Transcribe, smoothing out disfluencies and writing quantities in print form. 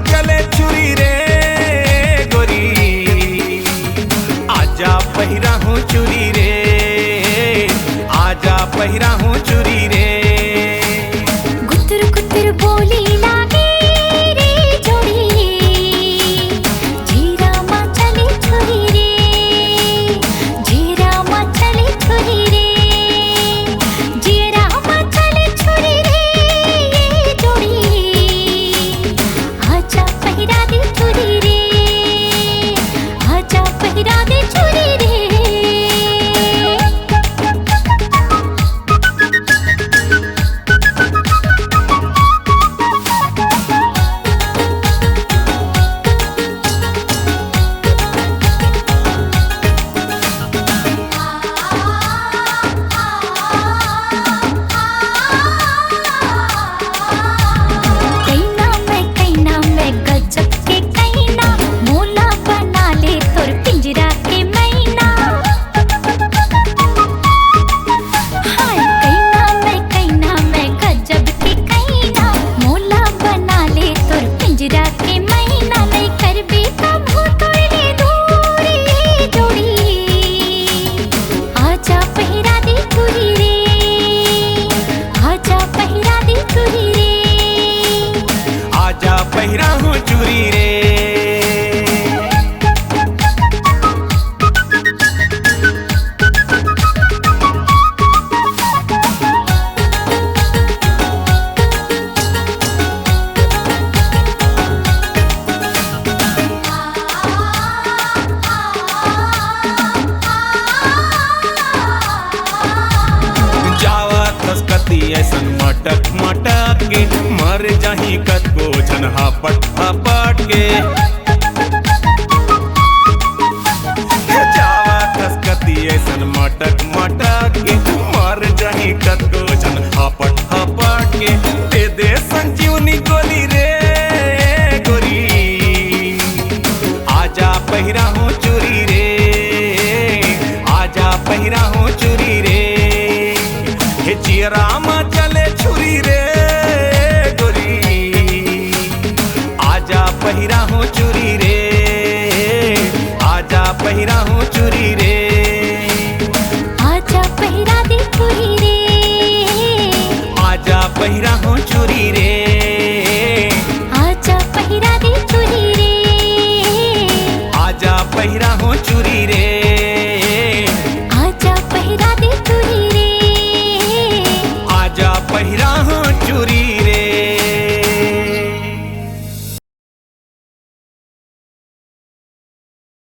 चले छुरी रे गोरी, आजा पहिरा हूँ चुरी रे, आजा पहिरा हूँ चुरी रे। गुतर गुतर बोली लागे रे जोड़ी, जीरा मा चले छुरी रे, जीरा मा चले छुरी रे, जीरा मा चले छुरी रे ये जोड़ी, आजा पहिरा दे छुरी रे, आजा पहिरा दे छुरी रे। कैना मैं गजब के कैना, मोला बना ले तोर पिंजरा के मैना। हाय कैना मैं गजब के कैना, मोला बना ले तोर पिंजरा के मैना। नहीं करबे कभू तोड़ ले दूर ये जोड़ी, आजा पहिरा दे चुरी रे, आजा पहिरा दे चुरी रे। आजा पहिरा हूँ चुरी रे। जावा तस्कती ऐसन मटक मटक के, मर जाही कतको जन हापट हापट के। जावा तस्कती ऐसन मटक मटक के, मर जाही कतको जन हापट हापट के। दे दे संजीवनी गोली रे गोरी, आजा पहिरा हूँ चुरी रे, आजा पहिरा हूँ चुरी रे। हे चियरा मा चले छुरी रे गोरी, आजा पहिरा हूँ चुरी रे, आजा पहिरा हूँ चुरी रे।